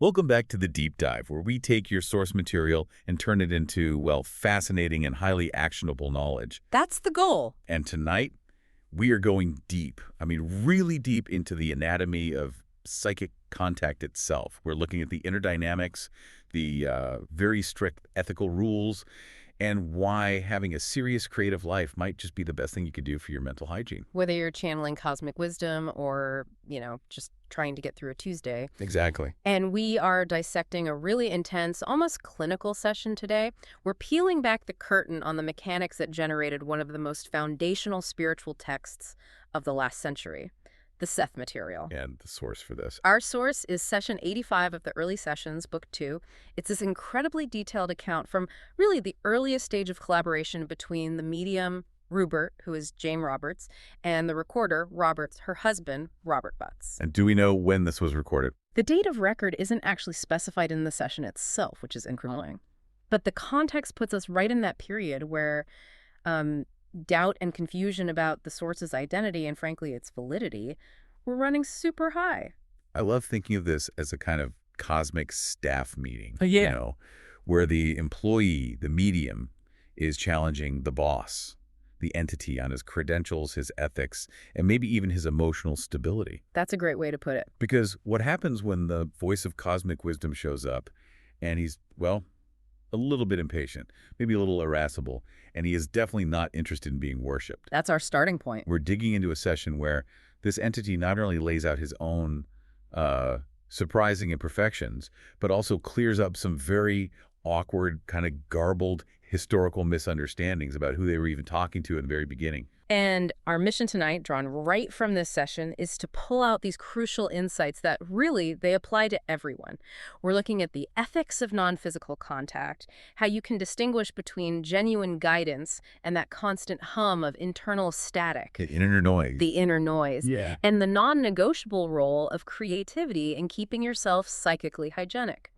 Welcome back to the Deep Dive, where we take your source material and turn it into, well, fascinating and highly actionable knowledge. That's the goal. And tonight, we are going deep, really deep into the anatomy of psychic contact itself. We're looking at the inner dynamics, the very strict ethical rules, and why having a serious creative life might just be the best thing you could do for your mental hygiene. Whether you're channeling cosmic wisdom or, just trying to get through a Tuesday. Exactly. And we are dissecting a really intense, almost clinical session today. We're peeling back the curtain on the mechanics that generated one of the most foundational spiritual texts of the last century, the Seth material. And the source for this. Our source is session 85 of the Early Sessions, Book 2. It's this incredibly detailed account from really the earliest stage of collaboration between the medium, Ruburt, who is Jane Roberts, and the recorder, Roberts, her husband, Robert Butts. And do we know when this was recorded? The date of record isn't actually specified in the session itself, which is incredible. But the context puts us right in that period where doubt and confusion about the source's identity and, frankly, its validity were running super high. I love thinking of this as a kind of cosmic staff meeting. Yeah. Where the employee, the medium, is challenging the boss, the entity, on his credentials, his ethics, and maybe even his emotional stability. That's a great way to put it. Because what happens when the voice of cosmic wisdom shows up and he's, well, a little bit impatient, maybe a little irascible, and he is definitely not interested in being worshipped. That's our starting point. We're digging into a session where this entity not only lays out his own surprising imperfections, but also clears up some very awkward, kind of garbled historical misunderstandings about who they were even talking to in the very beginning. And our mission tonight, drawn right from this session, is to pull out these crucial insights that really, they apply to everyone. We're looking at the ethics of non-physical contact, how you can distinguish between genuine guidance and that constant hum of internal static. The inner noise. The inner noise. Yeah. And the non-negotiable role of creativity in keeping yourself psychically hygienic.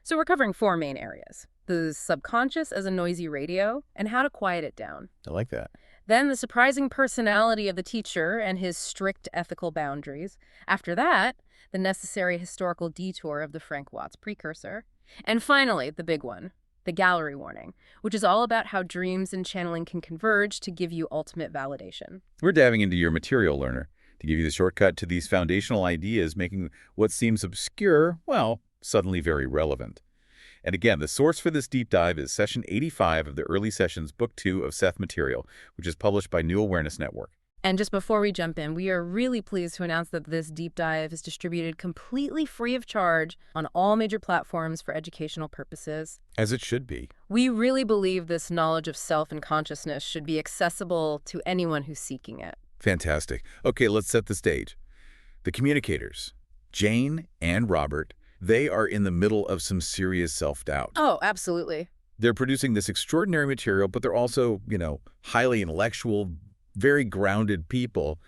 So we're covering 4 main areas: the subconscious as a noisy radio and how to quiet it down. I like that. Then the surprising personality of the teacher and his strict ethical boundaries. After that, the necessary historical detour of the Frank Watts precursor. And finally, the big one, the gallery warning, which is all about how dreams and channeling can converge to give you ultimate validation. We're diving into your material, learner, to give you the shortcut to these foundational ideas, making what seems obscure, well, suddenly very relevant. And again, the source for this deep dive is session 85 of the Early Sessions, Book 2 of Seth material, which is published by New Awareness Network. And just before we jump in, we are really pleased to announce that this deep dive is distributed completely free of charge on all major platforms for educational purposes. As it should be. We really believe this knowledge of self and consciousness should be accessible to anyone who's seeking it. Fantastic. Okay, let's set the stage. The communicators, Jane and Robert, they are in the middle of some serious self-doubt. Oh, absolutely. They're producing this extraordinary material, but they're also, highly intellectual, very grounded people.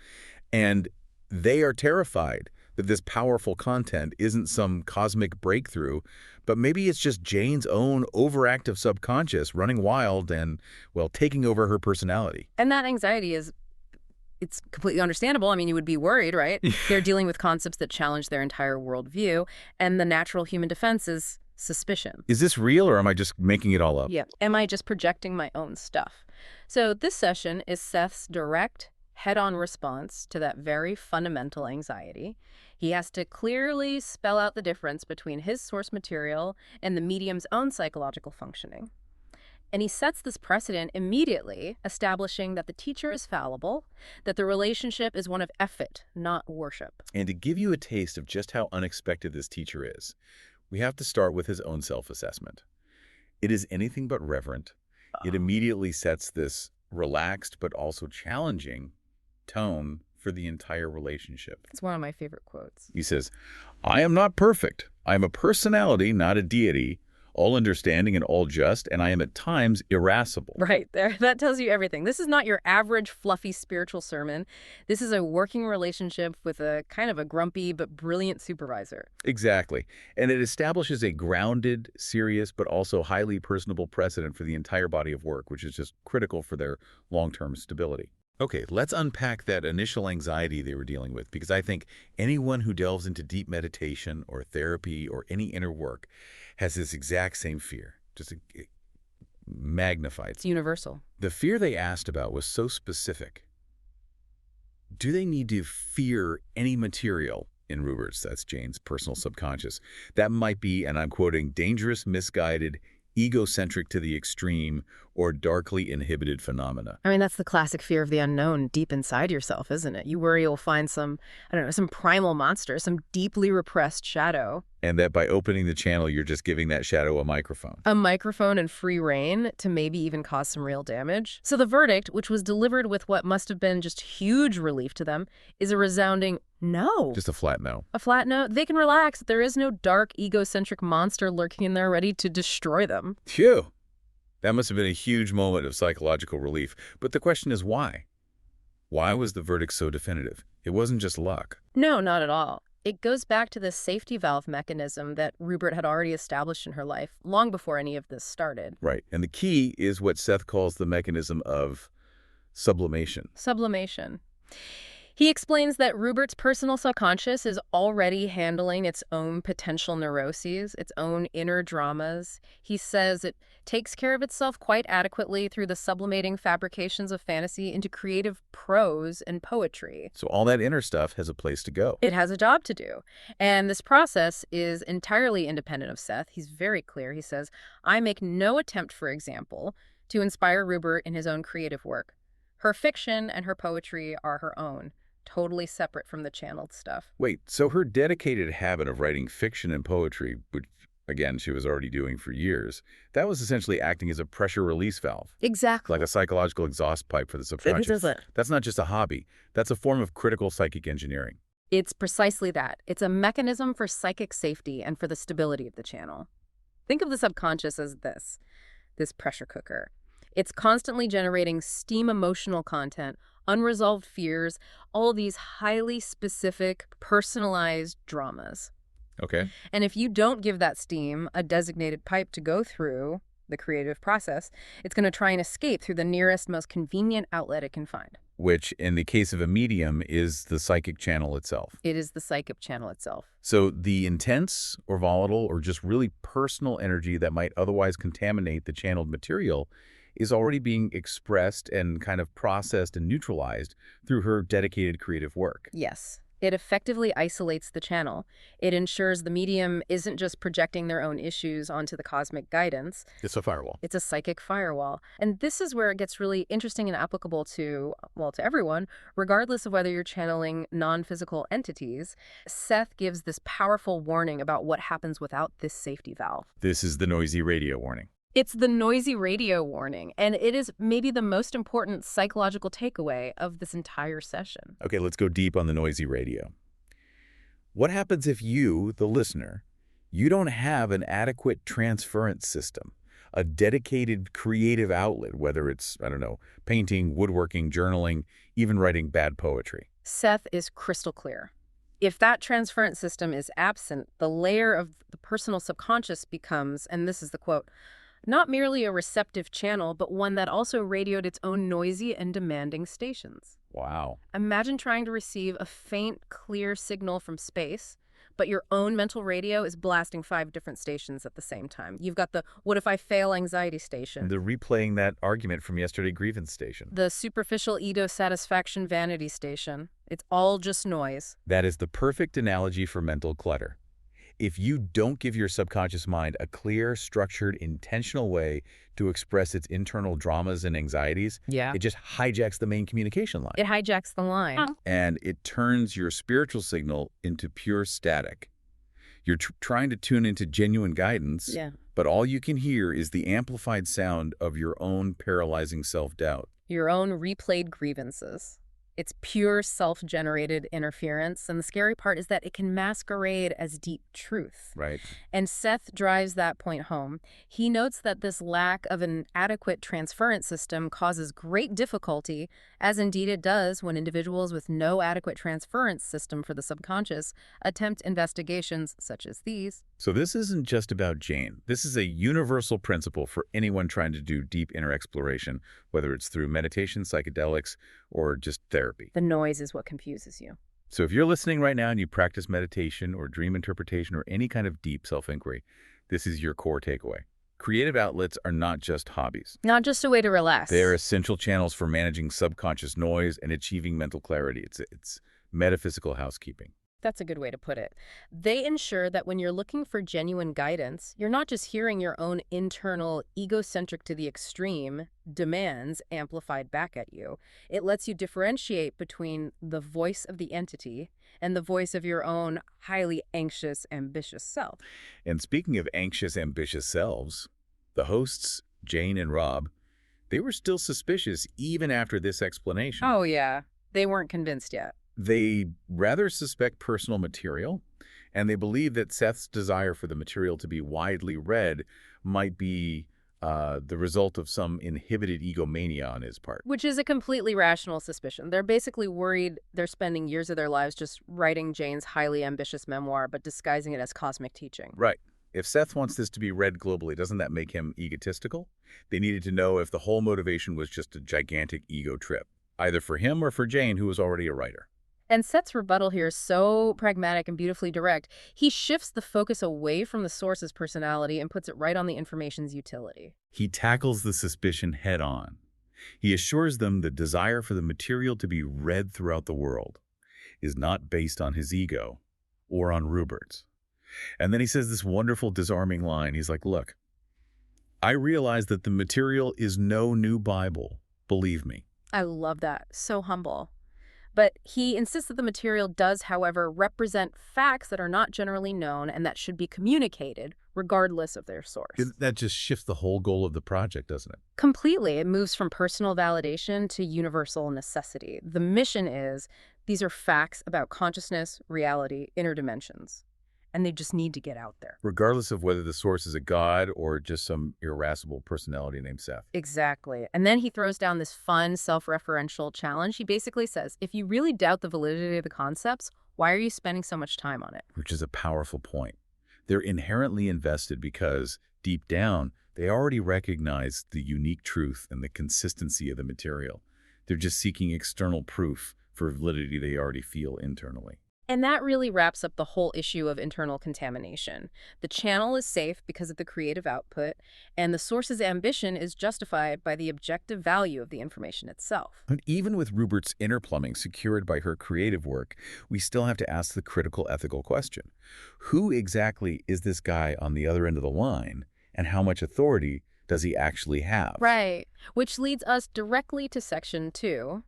And they are terrified that this powerful content isn't some cosmic breakthrough, but maybe it's just Jane's own overactive subconscious running wild and, well, taking over her personality. And that anxiety it's completely understandable. I mean, you would be worried, right? They're dealing with concepts that challenge their entire worldview, and the natural human defense is suspicion. Is this real, or am I just making it all up? Yeah. Am I just projecting my own stuff? So this session is Seth's direct, head-on response to that very fundamental anxiety. He has to clearly spell out the difference between his source material and the medium's own psychological functioning. And he sets this precedent immediately, establishing that the teacher is fallible, that the relationship is one of effort, not worship. And to give you a taste of just how unexpected this teacher is, we have to start with his own self-assessment. It is anything but reverent. It immediately sets this relaxed but also challenging tone for the entire relationship. It's one of my favorite quotes. He says, "I am not perfect. I am a personality, not a deity, all understanding and all just, and I am at times irascible." Right there. That tells you everything. This is not your average fluffy spiritual sermon. This is a working relationship with a kind of a grumpy but brilliant supervisor. Exactly. And it establishes a grounded, serious, but also highly personable precedent for the entire body of work, which is just critical for their long-term stability. Okay, let's unpack that initial anxiety they were dealing with, because I think anyone who delves into deep meditation or therapy or any inner work has this exact same fear, just magnified. It's universal. The fear they asked about was so specific. Do they need to fear any material in Rubert's, that's Jane's personal subconscious, that might be, and I'm quoting, dangerous, misguided, egocentric to the extreme, or darkly inhibited phenomena? I mean, that's the classic fear of the unknown deep inside yourself, isn't it? You worry you'll find some, I don't know, some primal monster, some deeply repressed shadow. And that by opening the channel, you're just giving that shadow a microphone. A microphone and free rein to maybe even cause some real damage. So the verdict, which was delivered with what must have been just huge relief to them, is a resounding no. Just a flat no. A flat no. They can relax. There is no dark, egocentric monster lurking in there ready to destroy them. Phew! That must have been a huge moment of psychological relief. But the question is why? Why was the verdict so definitive? It wasn't just luck. No, not at all. It goes back to this safety valve mechanism that Ruburt had already established in her life long before any of this started. Right. And the key is what Seth calls the mechanism of sublimation. Sublimation. He explains that Rubert's personal subconscious is already handling its own potential neuroses, its own inner dramas. He says it takes care of itself quite adequately through the sublimating fabrications of fantasy into creative prose and poetry. So all that inner stuff has a place to go. It has a job to do. And this process is entirely independent of Seth. He's very clear. He says, I make no attempt, for example, to inspire Ruburt in his own creative work. Her fiction and her poetry are her own, totally separate from the channeled stuff. Wait, so her dedicated habit of writing fiction and poetry, which, again, she was already doing for years, that was essentially acting as a pressure release valve. Exactly. Like a psychological exhaust pipe for the subconscious. That's not just a hobby. That's a form of critical psychic engineering. It's precisely that. It's a mechanism for psychic safety and for the stability of the channel. Think of the subconscious as this pressure cooker. It's constantly generating steam emotional content, unresolved fears, all these highly specific, personalized dramas. Okay. And if you don't give that steam a designated pipe to go through the creative process, it's going to try and escape through the nearest, most convenient outlet it can find. Which, in the case of a medium, is the psychic channel itself. It is the psychic channel itself. So the intense or volatile or just really personal energy that might otherwise contaminate the channeled material is already being expressed and kind of processed and neutralized through her dedicated creative work. Yes. It effectively isolates the channel. It ensures the medium isn't just projecting their own issues onto the cosmic guidance. It's a firewall. It's a psychic firewall. And this is where it gets really interesting and applicable to, well, to everyone, regardless of whether you're channeling non-physical entities. Seth gives this powerful warning about what happens without this safety valve. This is the noisy radio warning. It's the noisy radio warning, and it is maybe the most important psychological takeaway of this entire session. Okay, let's go deep on the noisy radio. What happens if you, the listener, you don't have an adequate transference system, a dedicated creative outlet, whether it's, I don't know, painting, woodworking, journaling, even writing bad poetry? Seth is crystal clear. If that transference system is absent, the layer of the personal subconscious becomes, and this is the quote, not merely a receptive channel, but one that also radioed its own noisy and demanding stations. Wow. Imagine trying to receive a faint, clear signal from space, but your own mental radio is blasting 5 different stations at the same time. You've got the what if I fail anxiety station. The replaying that argument from yesterday grievance station. The superficial ego satisfaction vanity station. It's all just noise. That is the perfect analogy for mental clutter. If you don't give your subconscious mind a clear, structured, intentional way to express its internal dramas and anxieties, it just hijacks the main communication line. It hijacks the line. And it turns your spiritual signal into pure static. You're trying to tune into genuine guidance, but all you can hear is the amplified sound of your own paralyzing self-doubt. Your own replayed grievances. It's pure self-generated interference, and the scary part is that it can masquerade as deep truth. Right. And Seth drives that point home. He notes that this lack of an adequate transference system causes great difficulty, as indeed it does when individuals with no adequate transference system for the subconscious attempt investigations such as these. So this isn't just about Jane. This is a universal principle for anyone trying to do deep inner exploration, whether it's through meditation, psychedelics, or just therapy. The noise is what confuses you. So if you're listening right now and you practice meditation or dream interpretation or any kind of deep self-inquiry, this is your core takeaway. Creative outlets are not just hobbies. Not just a way to relax. They're essential channels for managing subconscious noise and achieving mental clarity. It's metaphysical housekeeping. That's a good way to put it. They ensure that when you're looking for genuine guidance, you're not just hearing your own internal, egocentric to the extreme demands amplified back at you. It lets you differentiate between the voice of the entity and the voice of your own highly anxious, ambitious self. And speaking of anxious, ambitious selves, the hosts, Jane and Rob, they were still suspicious even after this explanation. Oh, yeah. They weren't convinced yet. They rather suspect personal material, and they believe that Seth's desire for the material to be widely read might be the result of some inhibited egomania on his part. Which is a completely rational suspicion. They're basically worried they're spending years of their lives just writing Jane's highly ambitious memoir, but disguising it as cosmic teaching. Right. If Seth wants this to be read globally, doesn't that make him egotistical? They needed to know if the whole motivation was just a gigantic ego trip, either for him or for Jane, who was already a writer. And Seth's rebuttal here is so pragmatic and beautifully direct. He shifts the focus away from the source's personality and puts it right on the information's utility. He tackles the suspicion head on. He assures them the desire for the material to be read throughout the world is not based on his ego or on Ruburt's. And then he says this wonderful disarming line. He's like, look, I realize that the material is no new Bible. Believe me. I love that. So humble. But he insists that the material does, however, represent facts that are not generally known and that should be communicated, regardless of their source. That just shifts the whole goal of the project, doesn't it? Completely. It moves from personal validation to universal necessity. The mission is, these are facts about consciousness, reality, inner dimensions. And they just need to get out there. Regardless of whether the source is a god or just some irascible personality named Seth. Exactly. And then he throws down this fun, self-referential challenge. He basically says, if you really doubt the validity of the concepts, why are you spending so much time on it? Which is a powerful point. They're inherently invested because, deep down, they already recognize the unique truth and the consistency of the material. They're just seeking external proof for validity they already feel internally. And that really wraps up the whole issue of internal contamination. The channel is safe because of the creative output, and the source's ambition is justified by the objective value of the information itself. But even with Ruburt's inner plumbing secured by her creative work, we still have to ask the critical ethical question. Who exactly is this guy on the other end of the line, and how much authority does he actually have? Right, which leads us directly to Section 2.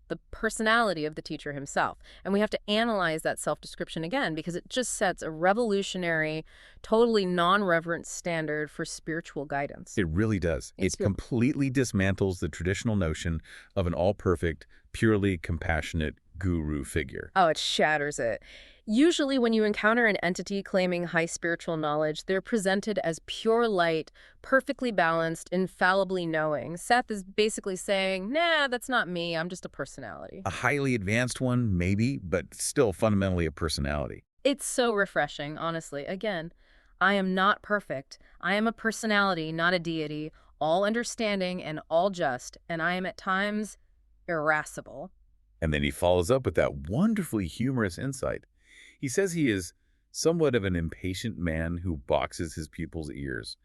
The personality of the teacher himself. And we have to analyze that self-description again because it just sets a revolutionary, totally non-reverent standard for spiritual guidance. It really does. It completely dismantles the traditional notion of an all-perfect, purely compassionate guru figure. Oh, it shatters it. Usually when you encounter an entity claiming high spiritual knowledge, they're presented as pure light, perfectly balanced, infallibly knowing. Seth is basically saying, nah, that's not me. I'm just a personality. A highly advanced one, maybe, but still fundamentally a personality. It's so refreshing, honestly. Again, I am not perfect. I am a personality, not a deity, all understanding and all just, and I am at times irascible. And then he follows up with that wonderfully humorous insight. He says he is somewhat of an impatient man who boxes his pupils' ears.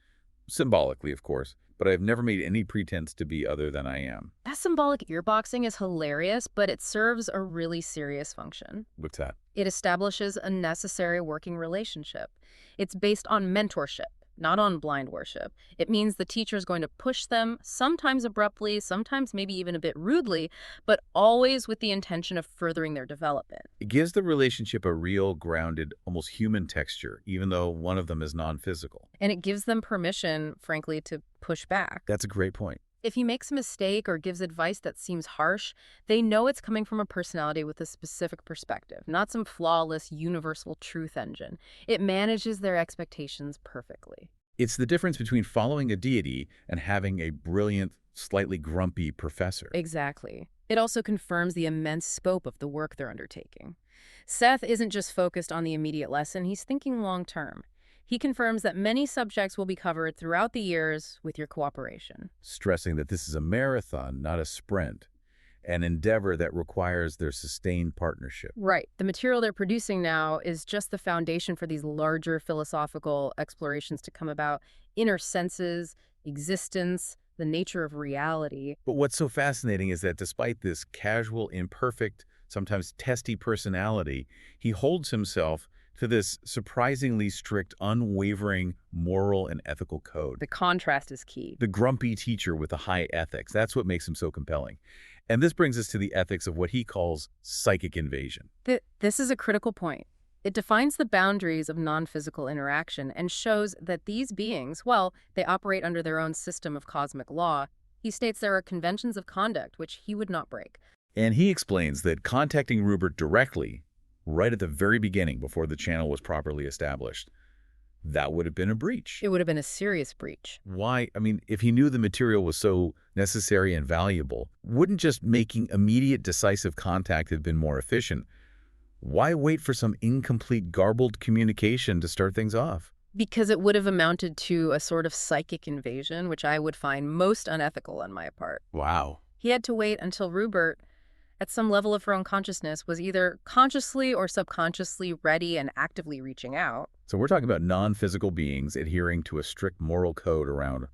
Symbolically, of course, but I've never made any pretense to be other than I am. That symbolic earboxing is hilarious, but it serves a really serious function. What's that? It establishes a necessary working relationship. It's based on mentorship, not on blind worship. It means the teacher is going to push them, sometimes abruptly, sometimes maybe even a bit rudely, but always with the intention of furthering their development. It gives the relationship a real, grounded, almost human texture, even though one of them is non-physical. And it gives them permission, frankly, to push back. That's a great point. If he makes a mistake or gives advice that seems harsh, they know it's coming from a personality with a specific perspective, not some flawless, universal truth engine. It manages their expectations perfectly. It's the difference between following a deity and having a brilliant, slightly grumpy professor. Exactly. It also confirms the immense scope of the work they're undertaking. Seth isn't just focused on the immediate lesson, he's thinking long-term. He confirms that many subjects will be covered throughout the years with your cooperation. Stressing that this is a marathon, not a sprint. an endeavor that requires their sustained partnership. Right. The material they're producing now is just the foundation for these larger philosophical explorations to come about. Inner senses, existence, the nature of reality. But what's so fascinating is that despite this casual, imperfect, sometimes testy personality, he holds himself to this surprisingly strict, unwavering moral and ethical code. The contrast is key. The grumpy teacher with the high ethics, that's what makes him so compelling. And this brings us to the ethics of what he calls psychic invasion. This is a critical point. It defines the boundaries of non-physical interaction and shows that these beings, well, they operate under their own system of cosmic law. He states there are conventions of conduct which he would not break. And he explains that contacting Ruburt directly, right at the very beginning before the channel was properly established, that would have been a breach. It would have been a serious breach. Why? I mean, if he knew the material was so necessary and valuable, wouldn't just making immediate decisive contact have been more efficient? Why wait for some incomplete, garbled communication to start things off? Because it would have amounted to a sort of psychic invasion, which I would find most unethical on my part. Wow. He had to wait until Ruburt, at some level of her own consciousness, was either consciously or subconsciously ready and actively reaching out. So we're talking about non-physical beings adhering to a strict moral code around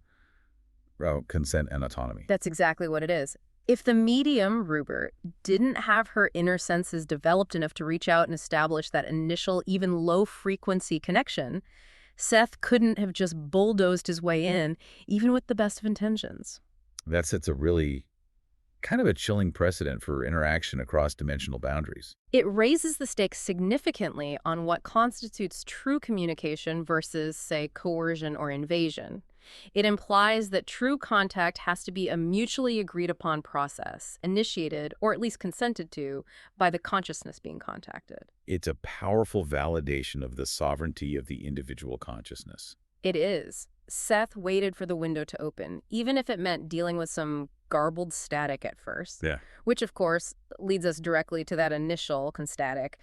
consent and autonomy. That's exactly what it is. If the medium, Ruburt, didn't have her inner senses developed enough to reach out and establish that initial, even low-frequency connection, Seth couldn't have just bulldozed his way in, even with the best of intentions. That sets a really kind of a chilling precedent for interaction across dimensional boundaries. It raises the stakes significantly on what constitutes true communication versus, say, coercion or invasion. It implies that true contact has to be a mutually agreed upon process, initiated, or at least consented to, by the consciousness being contacted. It's a powerful validation of the sovereignty of the individual consciousness. It is. Seth waited for the window to open, even if it meant dealing with some garbled static at first. Yeah. Which, of course, leads us directly to that initial constatic,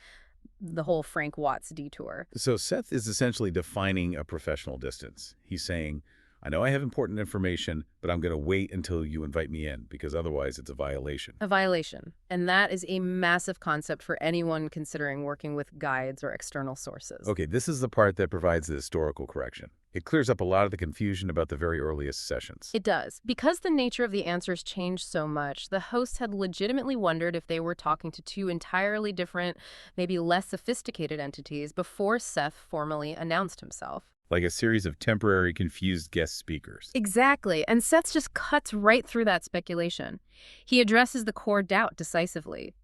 the whole Frank Watts detour. So Seth is essentially defining a professional distance. He's saying, I know I have important information, but I'm going to wait until you invite me in, because otherwise it's a violation. A violation. And that is a massive concept for anyone considering working with guides or external sources. Okay, this is the part that provides the historical correction. It clears up a lot of the confusion about the very earliest sessions. It does. Because the nature of the answers changed so much, the hosts had legitimately wondered if they were talking to two entirely different, maybe less sophisticated entities before Seth formally announced himself. Like a series of temporary confused guest speakers. Exactly, and Seth just cuts right through that speculation. He addresses the core doubt decisively.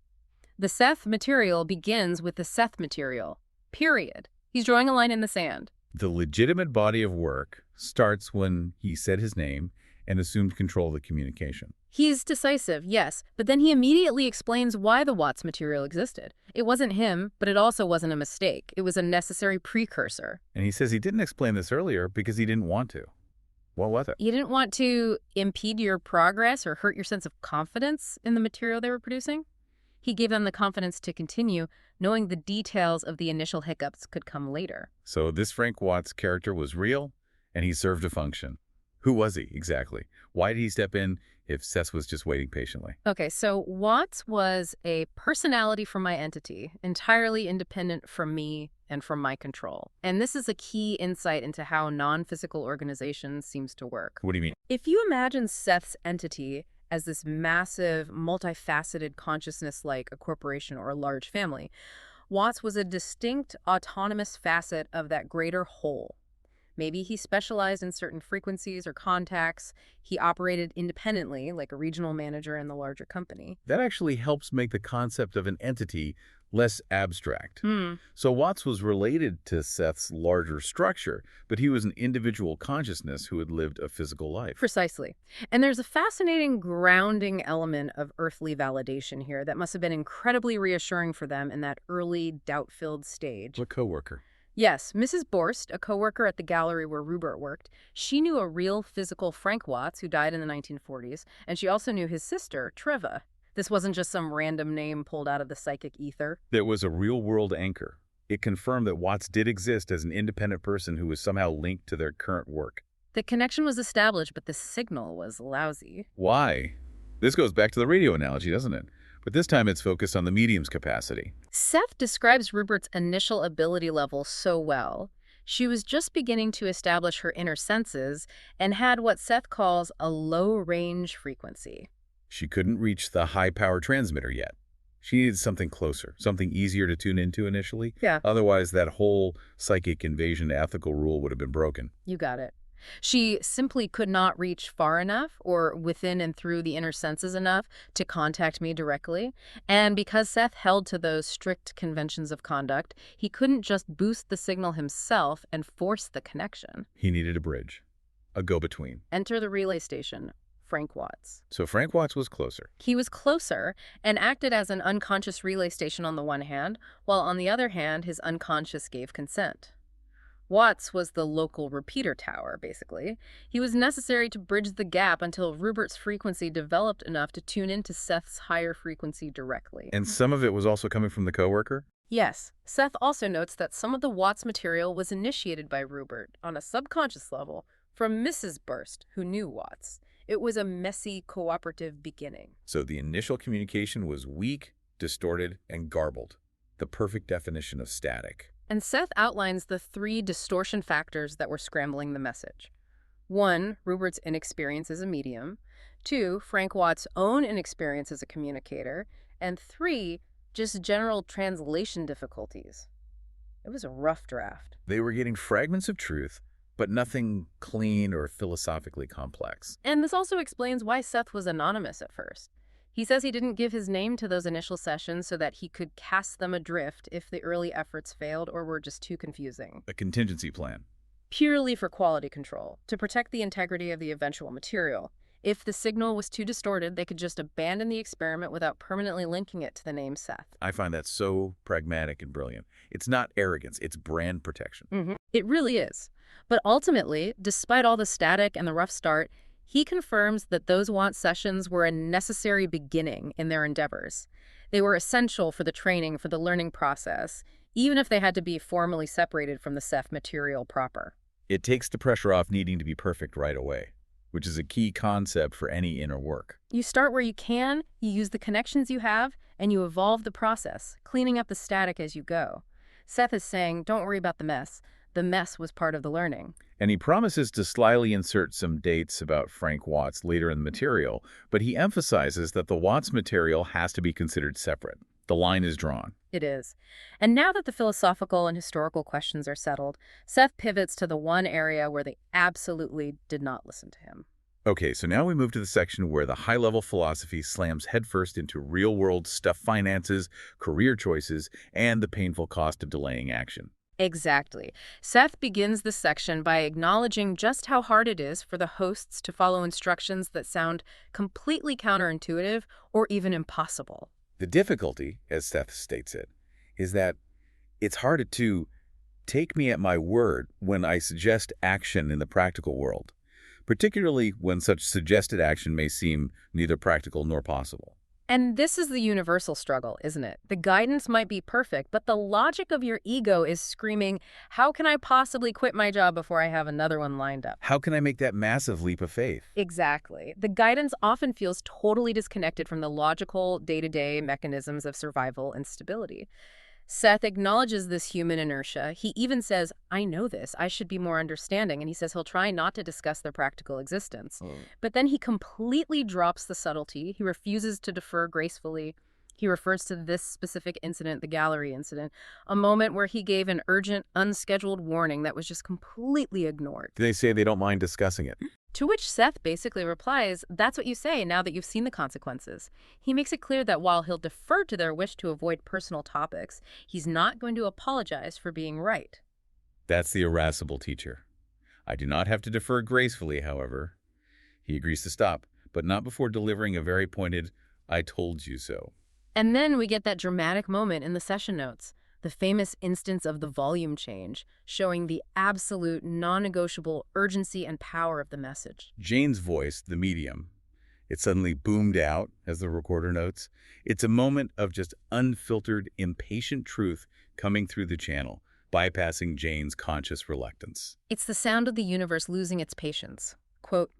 The Seth material begins with the Seth material, period. He's drawing a line in the sand. The legitimate body of work starts when he said his name and assumed control of the communication. He's decisive, yes, but then he immediately explains why the Watts material existed. It wasn't him, but it also wasn't a mistake. It was a necessary precursor. And he says he didn't explain this earlier because he didn't want to. What was it? You didn't want to impede your progress or hurt your sense of confidence in the material they were producing? He gave them the confidence to continue, knowing the details of the initial hiccups could come later. So this Frank Watts character was real, and he served a function. Who was he, exactly? Why did he step in if Seth was just waiting patiently? Okay, so Watts was a personality from my entity, entirely independent from me and from my control. And this is a key insight into how non-physical organization seems to work. What do you mean? If you imagine Seth's entity as this massive, multifaceted consciousness like a corporation or a large family, Watts was a distinct, autonomous facet of that greater whole. Maybe he specialized in certain frequencies or contacts. He operated independently, like a regional manager in the larger company. That actually helps make the concept of an entity less abstract. So Watts was related to Seth's larger structure, but he was an individual consciousness who had lived a physical life. Precisely. And there's a fascinating grounding element of earthly validation here that must have been incredibly reassuring for them in that early, doubt-filled stage. What coworker? Yes, Mrs. Borst, a coworker at the gallery where Ruburt worked, she knew a real physical Frank Watts who died in the 1940s, and she also knew his sister, Treva. This wasn't just some random name pulled out of the psychic ether. There was a real-world anchor. It confirmed that Watts did exist as an independent person who was somehow linked to their current work. The connection was established, but the signal was lousy. Why? This goes back to the radio analogy, doesn't it? But this time it's focused on the medium's capacity. Seth describes Rupert's initial ability level so well. She was just beginning to establish her inner senses and had what Seth calls a low-range frequency. She couldn't reach the high-power transmitter yet. She needed something closer, something easier to tune into initially. Yeah. Otherwise, that whole psychic invasion ethical rule would have been broken. You got it. She simply could not reach far enough or within and through the inner senses enough to contact me directly. And because Seth held to those strict conventions of conduct, he couldn't just boost the signal himself and force the connection. He needed a bridge, a go-between. Enter the relay station, Frank Watts. So Frank Watts was closer. He was closer and acted as an unconscious relay station on the one hand, while on the other hand, his unconscious gave consent. Watts was the local repeater tower, basically. He was necessary to bridge the gap until Rupert's frequency developed enough to tune into Seth's higher frequency directly. And some of it was also coming from the coworker? Yes. Seth also notes that some of the Watts material was initiated by Ruburt on a subconscious level from Mrs. Burst, who knew Watts. It was a messy, cooperative beginning. So the initial communication was weak, distorted, and garbled. The perfect definition of static. And Seth outlines the 3 distortion factors that were scrambling the message. 1, Rupert's inexperience as a medium. 2, Frank Watts' own inexperience as a communicator. And 3, just general translation difficulties. It was a rough draft. They were getting fragments of truth, but nothing clean or philosophically complex. And this also explains why Seth was anonymous at first. He says he didn't give his name to those initial sessions so that he could cast them adrift if the early efforts failed or were just too confusing. A contingency plan. Purely for quality control, to protect the integrity of the eventual material. If the signal was too distorted, they could just abandon the experiment without permanently linking it to the name Seth. I find that so pragmatic and brilliant. It's not arrogance, it's brand protection. It really is. But ultimately, despite all the static and the rough start, he confirms that those Watts sessions were a necessary beginning in their endeavors. They were essential for the training, for the learning process, even if they had to be formally separated from the Seth material proper. It takes the pressure off needing to be perfect right away, which is a key concept for any inner work. You start where you can, you use the connections you have, and you evolve the process, cleaning up the static as you go. Seth is saying, don't worry about the mess. The mess was part of the learning. And he promises to slyly insert some dates about Frank Watts later in the material, but he emphasizes that the Watts material has to be considered separate. The line is drawn. It is. And now that the philosophical and historical questions are settled, Seth pivots to the one area where they absolutely did not listen to him. Okay, so now we move to the section where the high-level philosophy slams headfirst into real-world stuff, finances, career choices, and the painful cost of delaying action. Exactly. Seth begins this section by acknowledging just how hard it is for the hosts to follow instructions that sound completely counterintuitive or even impossible. The difficulty, as Seth states it, is that it's hard to take me at my word when I suggest action in the practical world, particularly when such suggested action may seem neither practical nor possible. And this is the universal struggle, isn't it? The guidance might be perfect, but the logic of your ego is screaming, how can I possibly quit my job before I have another one lined up? How can I make that massive leap of faith? Exactly. The guidance often feels totally disconnected from the logical, day-to-day mechanisms of survival and stability. Seth acknowledges this human inertia. He even says, I know this. I should be more understanding. And he says he'll try not to discuss their practical existence. But then he completely drops the subtlety. He refuses to defer gracefully. He refers to this specific incident, the gallery incident, a moment where he gave an urgent, unscheduled warning that was just completely ignored. They say they don't mind discussing it. To which Seth basically replies, that's what you say now that you've seen the consequences. He makes it clear that while he'll defer to their wish to avoid personal topics, he's not going to apologize for being right. That's the irascible teacher. I do not have to defer gracefully, however. He agrees to stop, but not before delivering a very pointed, I told you so. And then we get that dramatic moment in the session notes. The famous instance of the volume change, showing the absolute, non-negotiable urgency and power of the message. Jane's voice, the medium, it suddenly boomed out, as the recorder notes. It's a moment of just unfiltered, impatient truth coming through the channel, bypassing Jane's conscious reluctance. It's the sound of the universe losing its patience. Quote,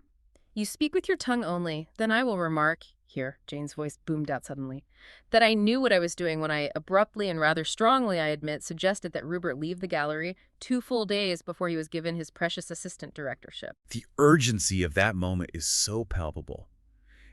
you speak with your tongue only, then I will remark, here, Jane's voice boomed out suddenly, that I knew what I was doing when I abruptly and rather strongly, I admit, suggested that Ruburt leave the gallery 2 full days before he was given his precious assistant directorship. The urgency of that moment is so palpable,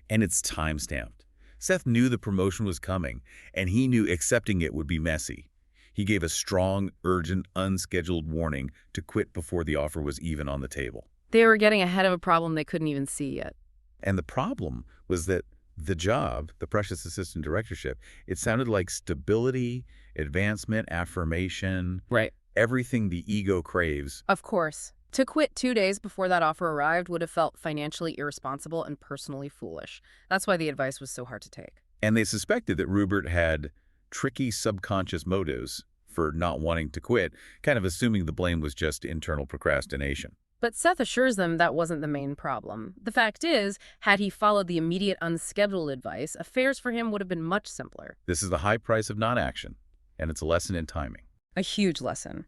and it's time-stamped. Seth knew the promotion was coming, and he knew accepting it would be messy. He gave a strong, urgent, unscheduled warning to quit before the offer was even on the table. They were getting ahead of a problem they couldn't even see yet. And the problem was that the job, the precious assistant directorship, it sounded like stability, advancement, affirmation, Right. everything the ego craves. Of course. To quit 2 days before that offer arrived would have felt financially irresponsible and personally foolish. That's why the advice was so hard to take. And they suspected that Ruburt had tricky subconscious motives for not wanting to quit, kind of assuming the blame was just internal procrastination. But Seth assures them that wasn't the main problem. The fact is, had he followed the immediate unscheduled advice, affairs for him would have been much simpler. This is the high price of non-action, and it's a lesson in timing. A huge lesson.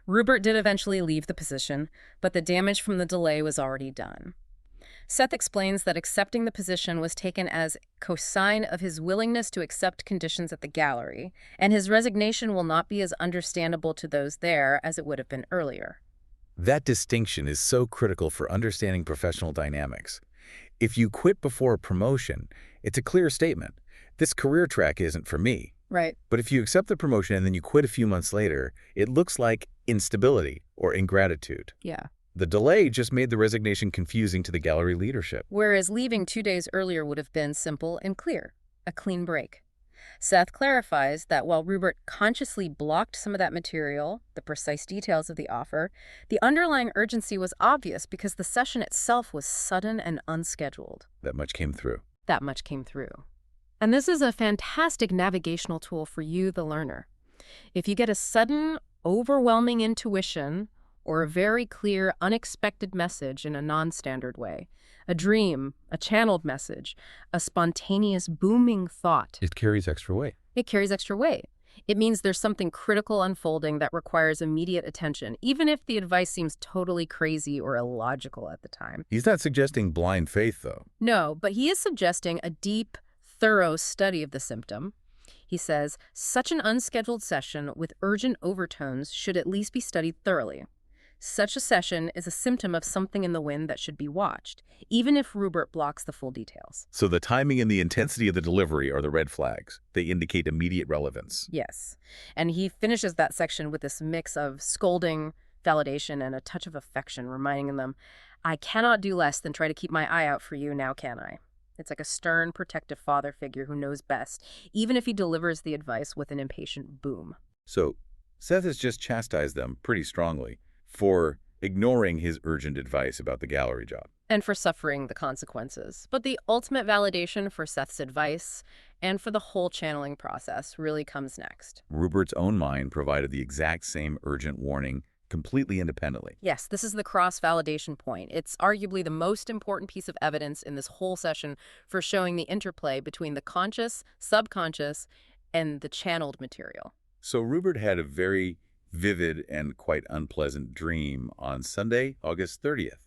Ruburt did eventually leave the position, but the damage from the delay was already done. Seth explains that accepting the position was taken as cosign of his willingness to accept conditions at the gallery, and his resignation will not be as understandable to those there as it would have been earlier. That distinction is so critical for understanding professional dynamics. If you quit before a promotion, it's a clear statement. This career track isn't for me. Right. But if you accept the promotion and then you quit a few months later, it looks like instability or ingratitude. Yeah. The delay just made the resignation confusing to the gallery leadership. Whereas leaving 2 days earlier would have been simple and clear, a clean break. Seth clarifies that while Ruburt consciously blocked some of that material, the precise details of the offer, the underlying urgency was obvious because the session itself was sudden and unscheduled. That much came through. That much came through. And this is a fantastic navigational tool for you, the learner. If you get a sudden, overwhelming intuition or a very clear, unexpected message in a non-standard way, a dream, a channeled message, a spontaneous, booming thought, It carries extra weight. it carries extra weight. It means there's something critical unfolding that requires immediate attention, even if the advice seems totally crazy or illogical at the time. He's not suggesting blind faith, though. No, but he is suggesting a deep, thorough study of the symptom. He says, such an unscheduled session with urgent overtones should at least be studied thoroughly. Such a session is a symptom of something in the wind that should be watched, even if Ruburt blocks the full details. So the timing and the intensity of the delivery are the red flags. They indicate immediate relevance. Yes. And he finishes that section with this mix of scolding, validation, and a touch of affection, reminding them, I cannot do less than try to keep my eye out for you, now can I? It's like a stern, protective father figure who knows best, even if he delivers the advice with an impatient boom. So Seth has just chastised them pretty strongly for ignoring his urgent advice about the gallery job. And for suffering the consequences. But the ultimate validation for Seth's advice and for the whole channeling process really comes next. Rupert's own mind provided the exact same urgent warning completely independently. Yes, this is the cross-validation point. It's arguably the most important piece of evidence in this whole session for showing the interplay between the conscious, subconscious, and the channeled material. So Ruburt had a very vivid and quite unpleasant dream on Sunday, August 30th.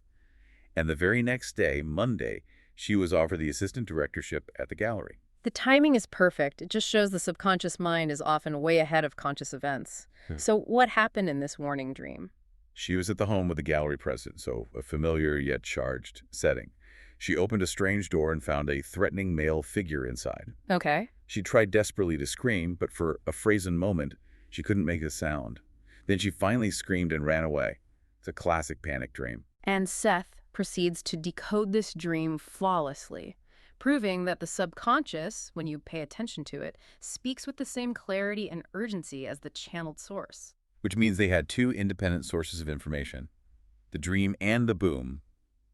And the very next day, Monday, she was offered the assistant directorship at the gallery. The timing is perfect. It just shows the subconscious mind is often way ahead of conscious events. So what happened in this warning dream? She was at the home of the gallery president, so a familiar yet charged setting. She opened a strange door and found a threatening male figure inside. Okay. She tried desperately to scream, but for a frozen moment, she couldn't make a sound. Then she finally screamed and ran away. It's a classic panic dream. And Seth proceeds to decode this dream flawlessly, proving that the subconscious, when you pay attention to it, speaks with the same clarity and urgency as the channeled source. Which means they had two independent sources of information, the dream and the boom,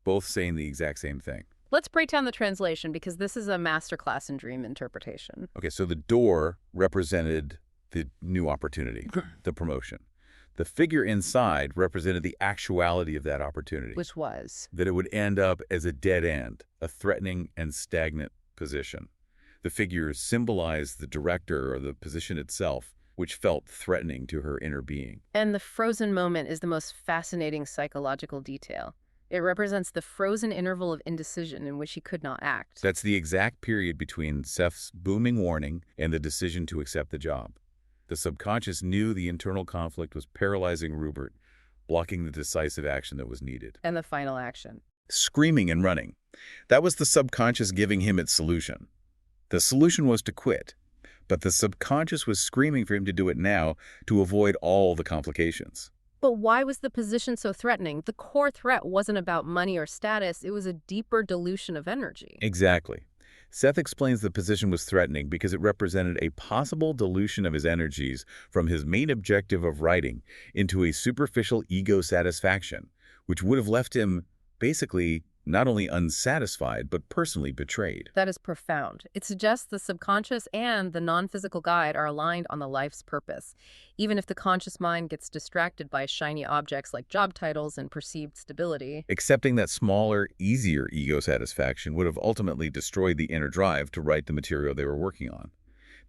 both saying the exact same thing. Let's break down the translation because this is a masterclass in dream interpretation. Okay, so the door represented the new opportunity, the promotion. The figure inside represented the actuality of that opportunity. Which was? That it would end up as a dead end, a threatening and stagnant position. The figures symbolized the director or the position itself, which felt threatening to her inner being. And the frozen moment is the most fascinating psychological detail. It represents the frozen interval of indecision in which he could not act. That's the exact period between Seth's booming warning and the decision to accept the job. The subconscious knew the internal conflict was paralyzing Ruburt, blocking the decisive action that was needed. And the final action. Screaming and running. That was the subconscious giving him its solution. The solution was to quit, but the subconscious was screaming for him to do it now to avoid all the complications. But why was the position so threatening? The core threat wasn't about money or status. It was a deeper dilution of energy. Exactly. Seth explains the position was threatening because it represented a possible dilution of his energies from his main objective of writing into a superficial ego satisfaction, which would have left him basically not only unsatisfied, but personally betrayed. That is profound. It suggests the subconscious and the non-physical guide are aligned on the life's purpose, even if the conscious mind gets distracted by shiny objects like job titles and perceived stability. Accepting that smaller, easier ego satisfaction would have ultimately destroyed the inner drive to write the material they were working on.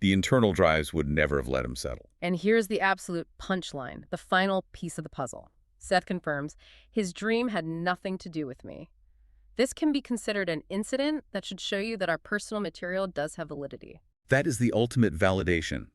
The internal drives would never have let him settle. And here's the absolute punchline, the final piece of the puzzle. Seth confirms, his dream had nothing to do with me. This can be considered an incident that should show you that our personal material does have validity. That is the ultimate validation.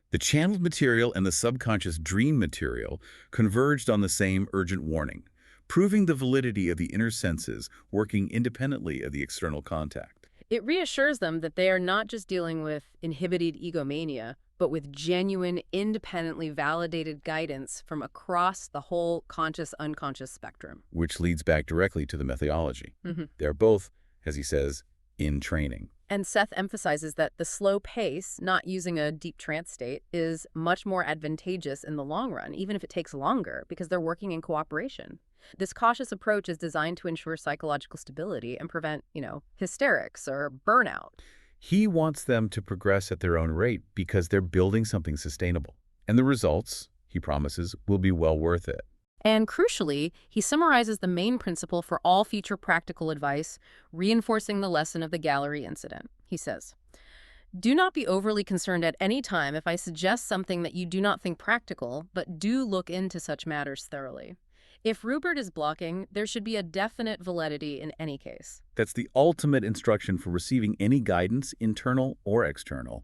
The channeled material and the subconscious dream material converged on the same urgent warning, proving the validity of the inner senses working independently of the external contact. It reassures them that they are not just dealing with inhibited egomania, but with genuine, independently validated guidance from across the whole conscious-unconscious spectrum. Which leads back directly to the methodology. They're both, as he says, in training. And Seth emphasizes that the slow pace, not using a deep trance state, is much more advantageous in the long run, even if it takes longer, because they're working in cooperation. This cautious approach is designed to ensure psychological stability and prevent, hysterics or burnout. He wants them to progress at their own rate because they're building something sustainable. And the results, he promises, will be well worth it. And crucially, he summarizes the main principle for all future practical advice, reinforcing the lesson of the gallery incident. He says, "Do not be overly concerned at any time if I suggest something that you do not think practical, but do look into such matters thoroughly. If Ruburt is blocking, there should be a definite validity in any case." That's the ultimate instruction for receiving any guidance, internal or external.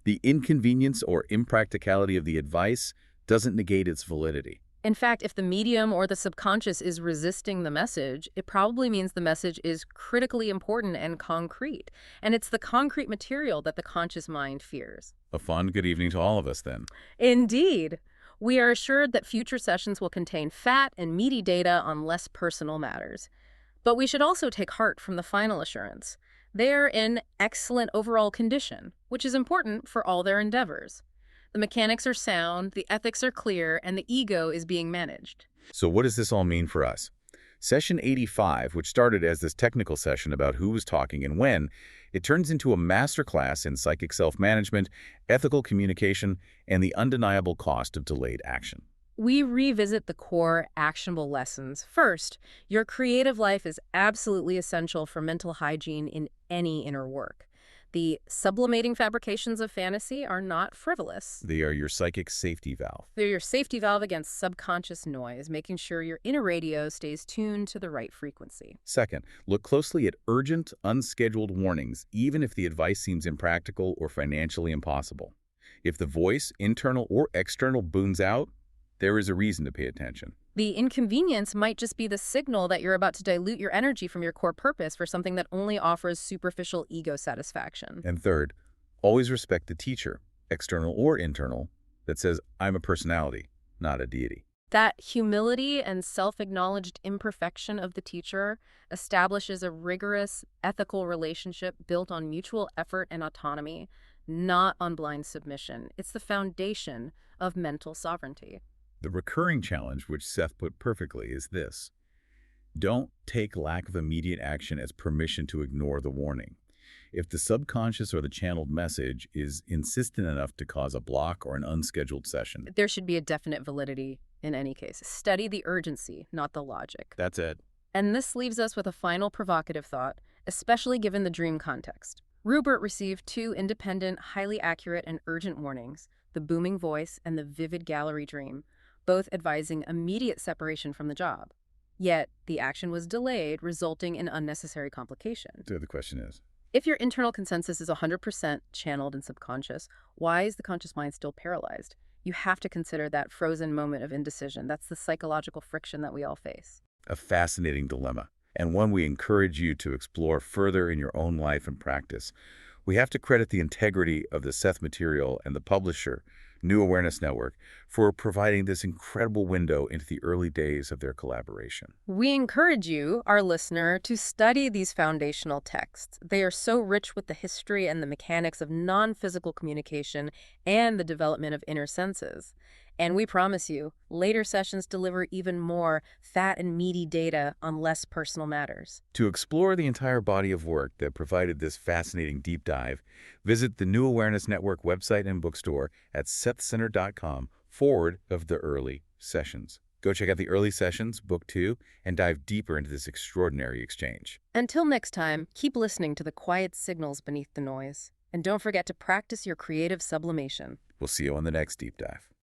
The inconvenience or impracticality of the advice doesn't negate its validity. In fact, if the medium or the subconscious is resisting the message, it probably means the message is critically important and concrete. And it's the concrete material that the conscious mind fears. A fun good evening to all of us, then. Indeed. We are assured that future sessions will contain fat and meaty data on less personal matters. But we should also take heart from the final assurance. They are in excellent overall condition, which is important for all their endeavors. The mechanics are sound, the ethics are clear, and the ego is being managed. So what does this all mean for us? Session 85, which started as this technical session about who was talking and when, it turns into a masterclass in psychic self-management, ethical communication, and the undeniable cost of delayed action. We revisit the core actionable lessons. First, your creative life is absolutely essential for mental hygiene in any inner work. The sublimating fabrications of fantasy are not frivolous. They are your psychic safety valve. They're your safety valve against subconscious noise, making sure your inner radio stays tuned to the right frequency. Second, look closely at urgent, unscheduled warnings, even if the advice seems impractical or financially impossible. If the voice, internal or external, booms out, there is a reason to pay attention. The inconvenience might just be the signal that you're about to dilute your energy from your core purpose for something that only offers superficial ego satisfaction. And third, always respect the teacher, external or internal, that says, "I'm a personality, not a deity." That humility and self-acknowledged imperfection of the teacher establishes a rigorous, ethical relationship built on mutual effort and autonomy, not on blind submission. It's the foundation of mental sovereignty. The recurring challenge, which Seth put perfectly, is this. Don't take lack of immediate action as permission to ignore the warning. If the subconscious or the channeled message is insistent enough to cause a block or an unscheduled session, There should be a definite validity in any case. Study the urgency, not the logic. that's it. And this leaves us with a final provocative thought, especially given the dream context. Ruburt received two independent, highly accurate and urgent warnings, the booming voice and the vivid gallery dream, both advising immediate separation from the job. Yet, the action was delayed, resulting in unnecessary complication. So the question is, If your internal consensus is 100% channeled and subconscious, why is the conscious mind still paralyzed? You have to consider that frozen moment of indecision. That's the psychological friction that we all face. a fascinating dilemma, and one we encourage you to explore further in your own life and practice. We have to credit the integrity of the Seth material and the publisher, New Awareness Network, for providing this incredible window into the early days of their collaboration. We encourage you, our listener, to study these foundational texts. They are so rich with the history and the mechanics of non-physical communication and the development of inner senses. And we promise you, later sessions deliver even more fat and meaty data on less personal matters. To explore the entire body of work that provided this fascinating deep dive, visit the New Awareness Network website and bookstore at sethcenter.com/the-early sessions. Go check out the early sessions, book 2, and dive deeper into this extraordinary exchange. Until next time, keep listening to the quiet signals beneath the noise. And don't forget to practice your creative sublimation. We'll see you on the next deep dive.